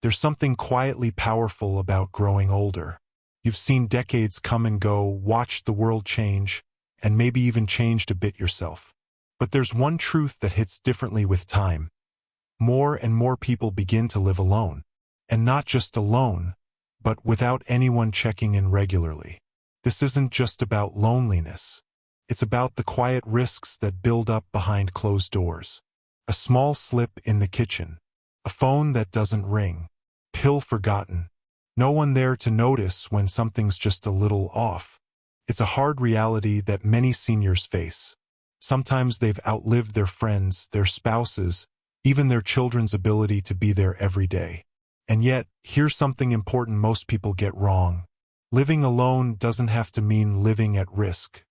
There's something quietly powerful about growing older. You've seen decades come and go, watched the world change, and maybe even changed a bit yourself. But there's one truth that hits differently with time. More and more people begin to live alone. And not just alone, but without anyone checking in regularly. This isn't just about loneliness. It's about the quiet risks that build up behind closed doors. A small slip in the kitchen. A phone that doesn't ring. Pill forgotten. No one there to notice when something's just a little off. It's a hard reality that many seniors face. Sometimes they've outlived their friends, their spouses, even their children's ability to be there every day. And yet, here's something important most people get wrong. Living alone doesn't have to mean living at risk.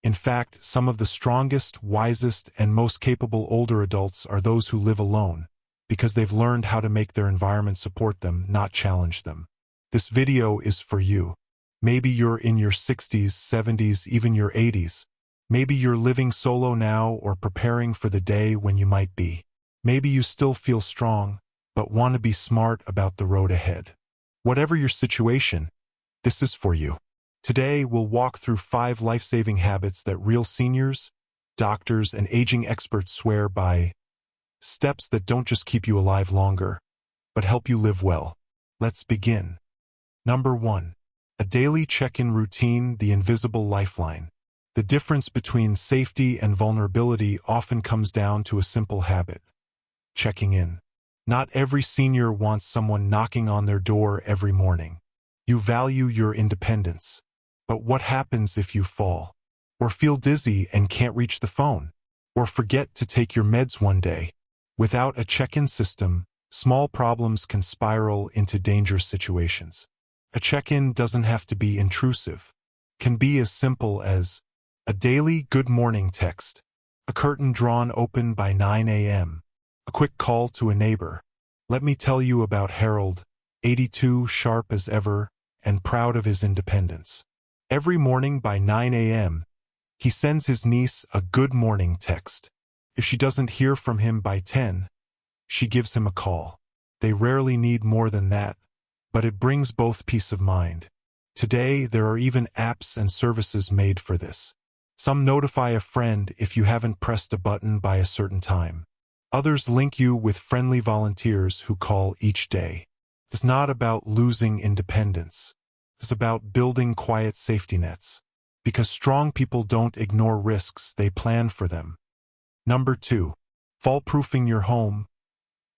In fact, some of the strongest, wisest, and most capable older adults are those who live alone, because they've learned how to make their environment support them, not challenge them. This video is for you. Maybe you're in your 60s, 70s, even your 80s. Maybe you're living solo now or preparing for the day when you might be. Maybe you still feel strong, but want to be smart about the road ahead. Whatever your situation, this is for you. Today, we'll walk through 5 life-saving habits that real seniors, doctors, and aging experts swear by. Steps that don't just keep you alive longer, but help you live well. Let's begin. Number 1. A daily check-in routine, the invisible lifeline. The difference between safety and vulnerability often comes down to a simple habit. Checking in. Not every senior wants someone knocking on their door every morning. You value your independence. But what happens if you fall? Or feel dizzy and can't reach the phone? Or forget to take your meds one day? Without a check-in system, small problems can spiral into dangerous situations. A check-in doesn't have to be intrusive. It can be as simple as a daily good morning text, a curtain drawn open by 9 a.m., a quick call to a neighbor. Let me tell you about Harold, 82, sharp as ever, and proud of his independence. Every morning by 9 a.m., he sends his niece a good morning text. If she doesn't hear from him by 10, she gives him a call. They rarely need more than that, but it brings both peace of mind. Today, there are even apps and services made for this. Some notify a friend if you haven't pressed a button by a certain time. Others link you with friendly volunteers who call each day. It's not about losing independence. It's about building quiet safety nets. Because strong people don't ignore risks, they plan for them. Number 2. Fall-proofing your home.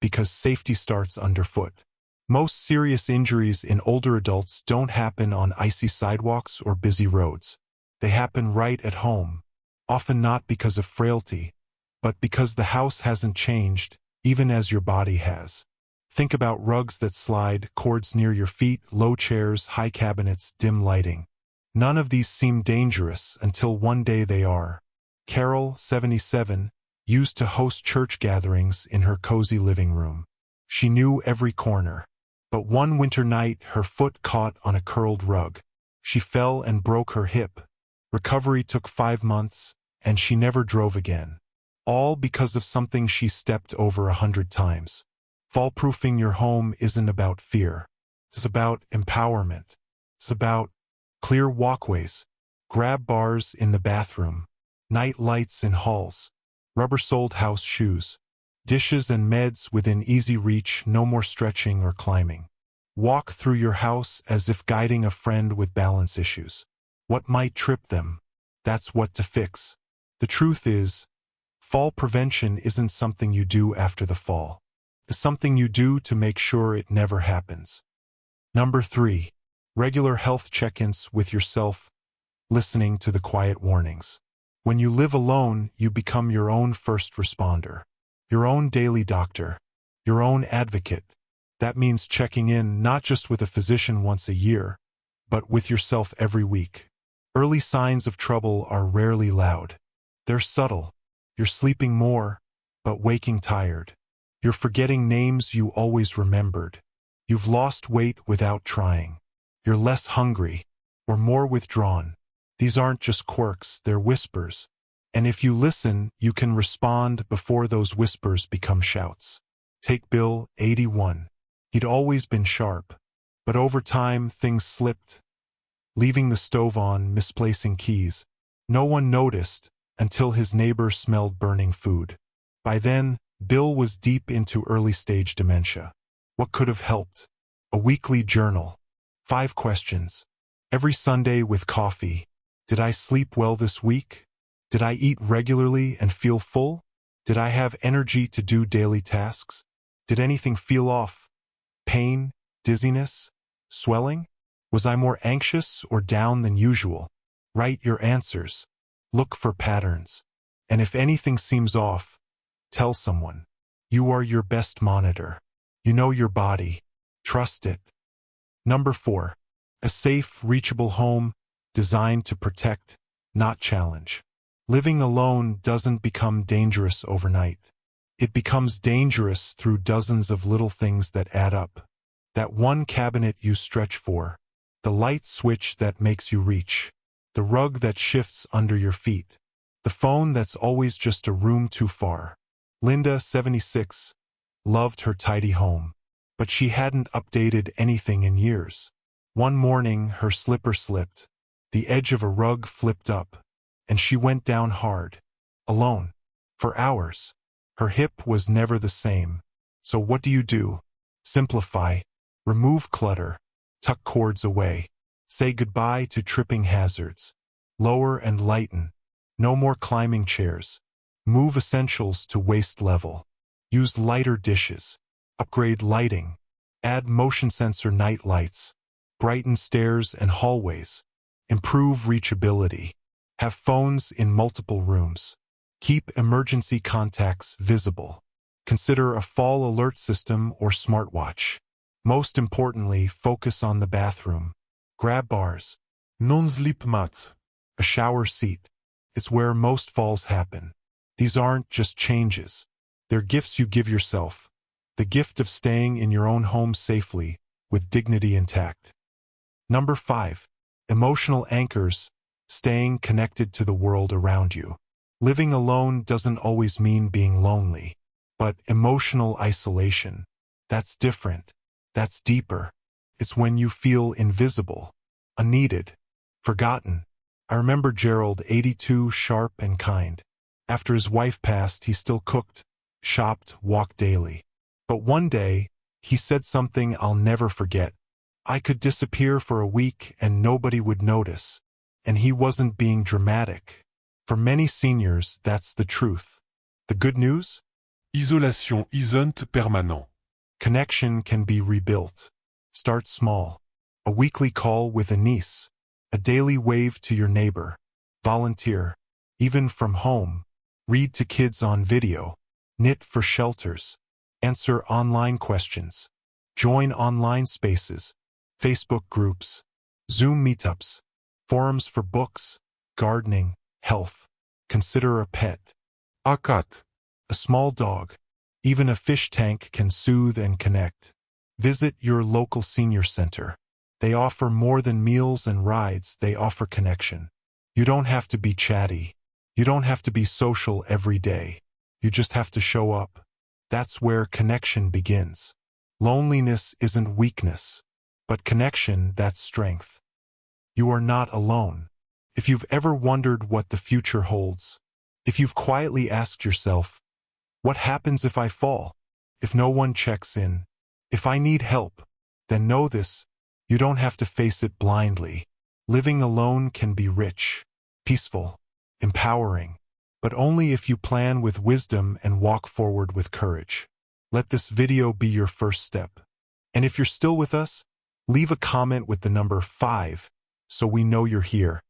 Because safety starts underfoot. Most serious injuries in older adults don't happen on icy sidewalks or busy roads. They happen right at home. Often not because of frailty, but because the house hasn't changed, even as your body has. Think about rugs that slide, cords near your feet, low chairs, high cabinets, dim lighting. None of these seem dangerous until one day they are. Carol, 77, used to host church gatherings in her cozy living room. She knew every corner. But one winter night, her foot caught on a curled rug. She fell and broke her hip. Recovery took 5 months, and she never drove again. All because of something she stepped over 100 times. Fall-proofing your home isn't about fear. It's about empowerment. It's about clear walkways, grab bars in the bathroom, night lights in halls, rubber-soled house shoes, dishes and meds within easy reach, no more stretching or climbing. Walk through your house as if guiding a friend with balance issues. What might trip them? That's what to fix. The truth is, fall prevention isn't something you do after the fall. It's something you do to make sure it never happens. Number 3. Regular health check-ins with yourself, listening to the quiet warnings. When you live alone, you become your own first responder, your own daily doctor, your own advocate. That means checking in not just with a physician once a year, but with yourself every week. Early signs of trouble are rarely loud. They're subtle. You're sleeping more, but waking tired. You're forgetting names you always remembered. You've lost weight without trying. You're less hungry, or more withdrawn. These aren't just quirks, they're whispers. And if you listen, you can respond before those whispers become shouts. Take Bill, 81. He'd always been sharp. But over time, things slipped, leaving the stove on, misplacing keys. No one noticed until his neighbor smelled burning food. By then, Bill was deep into early-stage dementia. What could have helped? A weekly journal. 5 questions. Every Sunday with coffee. Did I sleep well this week? Did I eat regularly and feel full? Did I have energy to do daily tasks? Did anything feel off? Pain? Dizziness? Swelling? Was I more anxious or down than usual? Write your answers. Look for patterns. And if anything seems off, tell someone. You are your best monitor. You know your body. Trust it. Number 4. A safe, reachable home designed to protect, not challenge. Living alone doesn't become dangerous overnight. It becomes dangerous through dozens of little things that add up. That one cabinet you stretch for, the light switch that makes you reach, the rug that shifts under your feet, the phone that's always just a room too far. Linda, 76, loved her tidy home, but she hadn't updated anything in years. One morning, her slipper slipped, the edge of a rug flipped up, and she went down hard, alone, for hours. Her hip was never the same. So what do? Simplify. Remove clutter. Tuck cords away. Say goodbye to tripping hazards. Lower and lighten. No more climbing chairs. Move essentials to waist level. Use lighter dishes. Upgrade lighting. Add motion sensor night lights. Brighten stairs and hallways. Improve reachability. Have phones in multiple rooms. Keep emergency contacts visible. Consider a fall alert system or smartwatch. Most importantly, focus on the bathroom. Grab bars. Non-sleep mats. A shower seat. It's where most falls happen. These aren't just changes. They're gifts you give yourself. The gift of staying in your own home safely, with dignity intact. Number 5. Emotional anchors. Staying connected to the world around you. Living alone doesn't always mean being lonely. But emotional isolation, that's different. That's deeper. It's when you feel invisible, unneeded, forgotten. I remember Gerald, 82, sharp and kind. After his wife passed, he still cooked, shopped, walked daily. But one day, he said something I'll never forget. I could disappear for a week and nobody would notice. And he wasn't being dramatic. For many seniors, that's the truth. The good news? Isolation isn't permanent. Connection can be rebuilt. Start small. A weekly call with a niece. A daily wave to your neighbor. Volunteer. Even from home. Read to kids on video. Knit for shelters. Answer online questions. Join online spaces. Facebook groups. Zoom meetups. Forums for books. Gardening. Health. Consider a pet. A cat. A small dog. Even a fish tank can soothe and connect. Visit your local senior center. They offer more than meals and rides, they offer connection. You don't have to be chatty. You don't have to be social every day. You just have to show up. That's where connection begins. Loneliness isn't weakness, but connection, that's strength. You are not alone. If you've ever wondered what the future holds, if you've quietly asked yourself, what happens if I fall? If no one checks in? If I need help? Then know this, you don't have to face it blindly. Living alone can be rich, peaceful, empowering, but only if you plan with wisdom and walk forward with courage. Let this video be your first step. And if you're still with us, leave a comment with the number 5 so we know you're here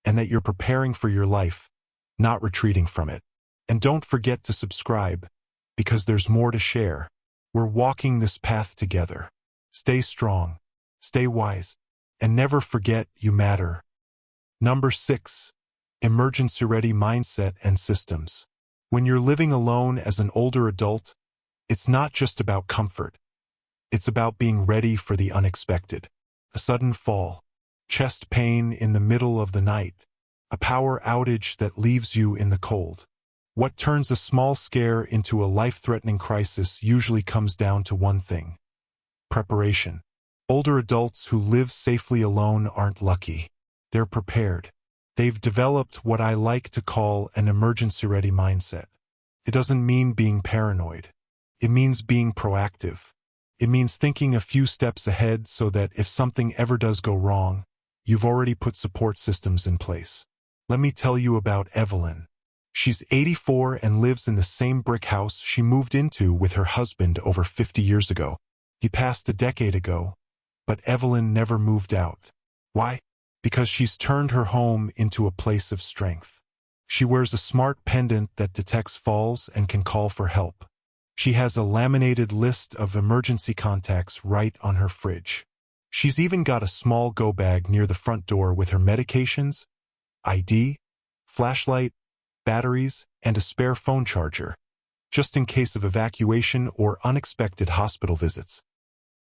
and that you're preparing for your life, not retreating from it. And don't forget to subscribe, because there's more to share. We're walking this path together. Stay strong, stay wise, and never forget you matter. Number 6. Emergency-ready mindset and systems. When you're living alone as an older adult, it's not just about comfort. It's about being ready for the unexpected. A sudden fall, chest pain in the middle of the night, a power outage that leaves you in the cold. What turns a small scare into a life-threatening crisis usually comes down to one thing: Preparation. Older adults who live safely alone aren't lucky. They're prepared. They've developed what I like to call an emergency-ready mindset. It doesn't mean being paranoid. It means being proactive. It means thinking a few steps ahead so that if something ever does go wrong, you've already put support systems in place. Let me tell you about Evelyn. She's 84 and lives in the same brick house she moved into with her husband over 50 years ago. He passed a decade ago, but Evelyn never moved out. Why? Because she's turned her home into a place of strength. She wears a smart pendant that detects falls and can call for help. She has a laminated list of emergency contacts right on her fridge. She's even got a small go bag near the front door with her medications, ID, flashlight, batteries, and a spare phone charger, just in case of evacuation or unexpected hospital visits.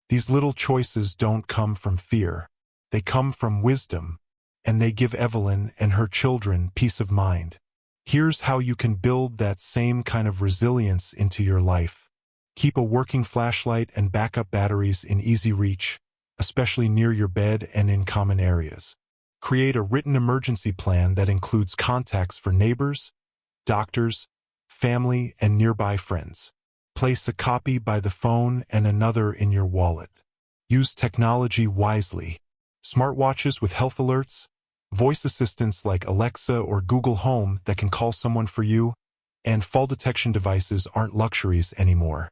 These little choices don't come from fear. They come from wisdom, and they give Evelyn and her children peace of mind. Here's how you can build that same kind of resilience into your life. Keep a working flashlight and backup batteries in easy reach, especially near your bed and in common areas. Create a written emergency plan that includes contacts for neighbors, doctors, family, and nearby friends. Place a copy by the phone and another in your wallet. Use technology wisely. Smartwatches with health alerts, voice assistants like Alexa or Google Home that can call someone for you, and fall detection devices aren't luxuries anymore.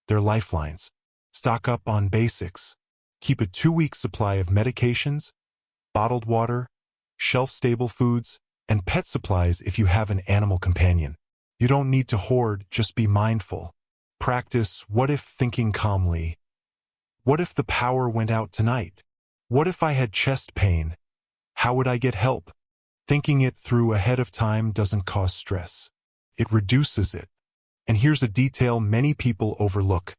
They're lifelines. Stock up on basics. Keep a 2-week supply of medications, bottled water, shelf-stable foods, and pet supplies if you have an animal companion. You don't need to hoard, just be mindful. Practice what-if thinking calmly. What if the power went out tonight? What if I had chest pain? How would I get help? Thinking it through ahead of time doesn't cause stress. It reduces it. And here's a detail many people overlook.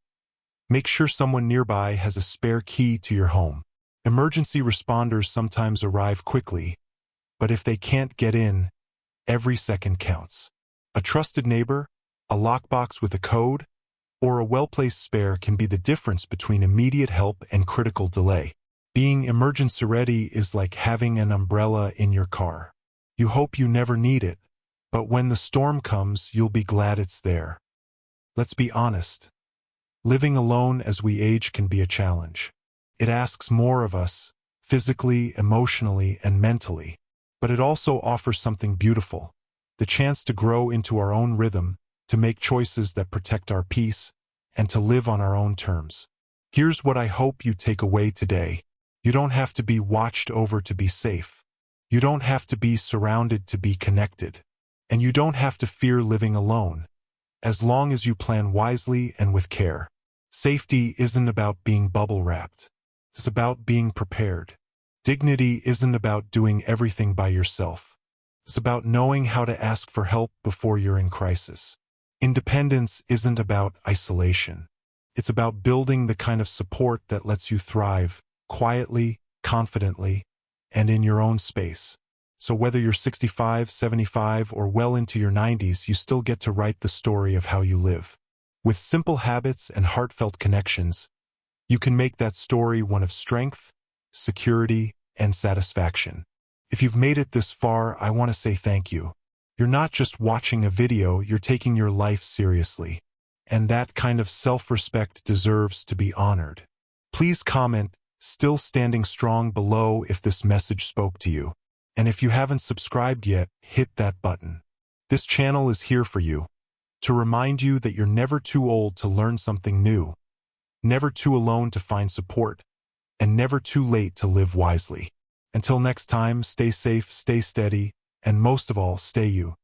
Make sure someone nearby has a spare key to your home. Emergency responders sometimes arrive quickly, but if they can't get in, every second counts. A trusted neighbor, a lockbox with a code, or a well-placed spare can be the difference between immediate help and critical delay. Being emergency ready is like having an umbrella in your car. You hope you never need it, but when the storm comes, you'll be glad it's there. Let's be honest. Living alone as we age can be a challenge. It asks more of us, physically, emotionally, and mentally. But it also offers something beautiful, the chance to grow into our own rhythm, to make choices that protect our peace, and to live on our own terms. Here's what I hope you take away today. You don't have to be watched over to be safe. You don't have to be surrounded to be connected. And you don't have to fear living alone, as long as you plan wisely and with care. Safety isn't about being bubble-wrapped. It's about being prepared. Dignity isn't about doing everything by yourself. It's about knowing how to ask for help before you're in crisis. Independence isn't about isolation. It's about building the kind of support that lets you thrive quietly, confidently, and in your own space. So whether you're 65, 75, or well into your 90s, you still get to write the story of how you live. With simple habits and heartfelt connections, you can make that story one of strength, security, and satisfaction. If you've made it this far, I want to say thank you. You're not just watching a video, you're taking your life seriously. And that kind of self-respect deserves to be honored. Please comment, "Still standing strong," below if this message spoke to you. And if you haven't subscribed yet, hit that button. This channel is here for you, to remind you that you're never too old to learn something new, never too alone to find support, and never too late to live wisely. Until next time, stay safe, stay steady, and most of all, stay you.